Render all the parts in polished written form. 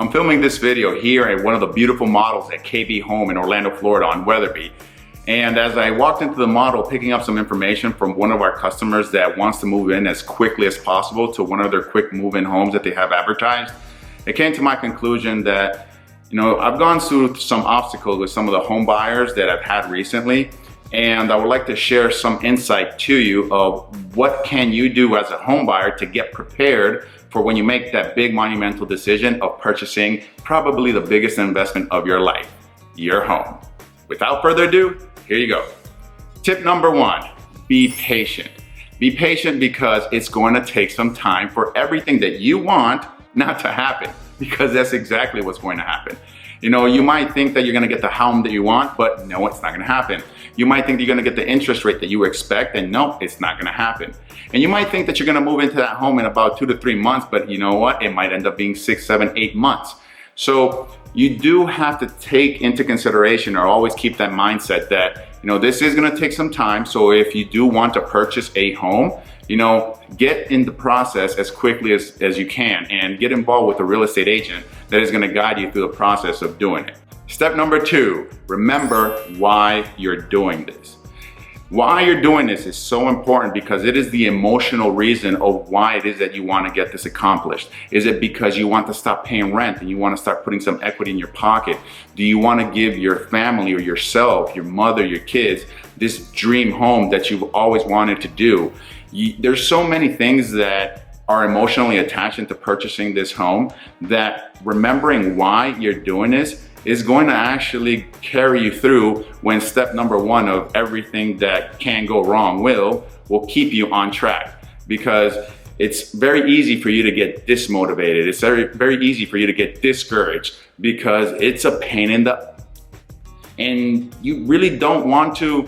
I'm filming this video here at one of the beautiful models at KB Home in Orlando, Florida on Weatherby. And as I walked into the model picking up some information from one of our customers that wants to move in as quickly as possible to one of their quick move-in homes that they have advertised, it came to my conclusion that, I've gone through some obstacles with some of the home buyers that I've had recently, and I would like to share some insight to you of what can you do as a home buyer to get prepared for when you make that big monumental decision of purchasing probably the biggest investment of your life, your home. Without further ado, here you go. Tip number one, be patient. Be patient because it's going to take some time for everything that you want not to happen, because that's exactly what's going to happen. You might think that you're going to get the home that you want, but no, it's not going to happen. You might think you're going to get the interest rate that you expect, and no, it's not going to happen. And you might think that you're going to move into that home in about 2 to 3 months, but you know what? It might end up being 6, 7, 8 months. So you do have to take into consideration, or always keep that mindset that, this is going to take some time. So if you do want to purchase a home, get in the process as quickly as you can and get involved with a real estate agent that is going to guide you through the process of doing it. Step number two, remember why you're doing this. Why you're doing this is so important because it is the emotional reason of why it is that you want to get this accomplished. Is it because you want to stop paying rent and you want to start putting some equity in your pocket? Do you want to give your family or yourself, your mother, your kids, this dream home that you've always wanted to do? There's so many things that are emotionally attached into purchasing this home that remembering why you're doing this is going to actually carry you through when step number one of everything that can go wrong will keep you on track. Because it's very easy for you to get dismotivated. It's very easy for you to get discouraged because it's a pain in the, and you really don't want to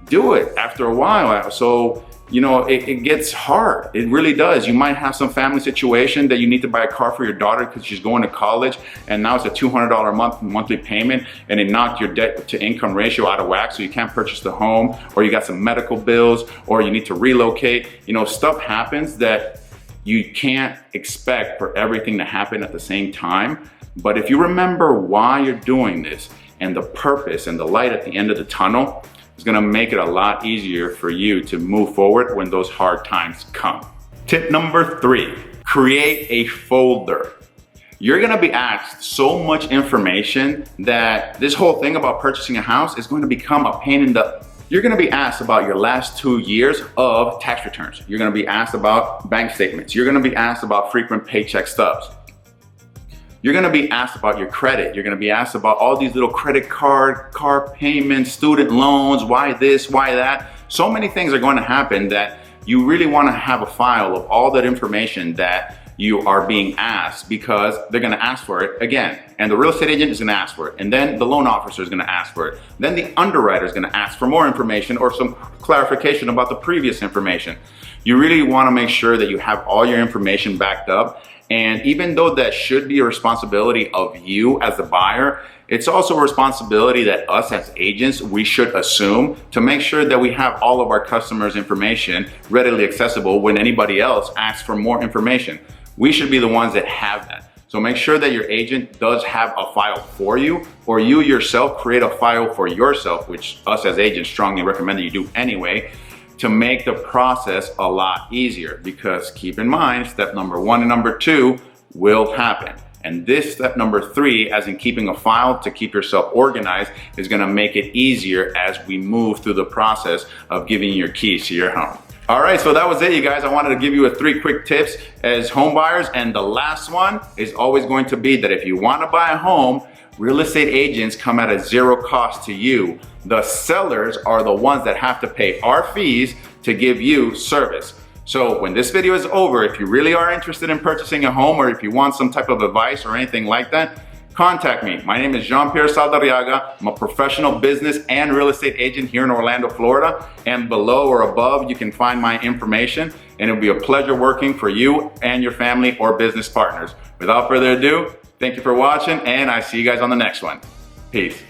do it after a while. So it gets hard. It really does. You might have some family situation that you need to buy a car for your daughter because she's going to college, and now it's a $200 monthly payment, and it knocked your debt to income ratio out of whack, so you can't purchase the home, or you got some medical bills, or you need to relocate. Stuff happens that you can't expect for everything to happen at the same time. But if you remember why you're doing this and the purpose and the light at the end of the tunnel, it's gonna make it a lot easier for you to move forward when those hard times come. Tip number three, create a folder. You're gonna be asked so much information that this whole thing about purchasing a house is going to become a pain in the... You're gonna be asked about your last 2 years of tax returns. You're gonna be asked about bank statements. You're gonna be asked about frequent paycheck stubs. You're gonna be asked about your credit. You're gonna be asked about all these little credit card, car payments, student loans, why this, why that. So many things are going to happen that you really wanna have a file of all that information that you are being asked, because they're gonna ask for it again. And the real estate agent is gonna ask for it. And then the loan officer is gonna ask for it. Then the underwriter is gonna ask for more information or some clarification about the previous information. You really wanna make sure that you have all your information backed up. And even though that should be a responsibility of you as the buyer, it's also a responsibility that us as agents, we should assume to make sure that we have all of our customers' information readily accessible when anybody else asks for more information. We should be the ones that have that. So make sure that your agent does have a file for you, or you yourself create a file for yourself, which us as agents strongly recommend that you do anyway, to make the process a lot easier. Because keep in mind, step number one and number two will happen. And this step number three, as in keeping a file to keep yourself organized, is gonna make it easier as we move through the process of giving you your keys to your home. All right, so that was it, you guys. I wanted to give you 3 quick tips as home buyers. And the last one is always going to be that if you wanna buy a home, real estate agents come at a zero cost to you. The sellers are the ones that have to pay our fees to give you service. So when this video is over, if you really are interested in purchasing a home, or if you want some type of advice or anything like that, contact me. My name is Jeanpierre Saldarriaga. I'm a professional business and real estate agent here in Orlando, Florida. And below or above, you can find my information, and it'll be a pleasure working for you and your family or business partners. Without further ado, thank you for watching, and I see you guys on the next one. Peace.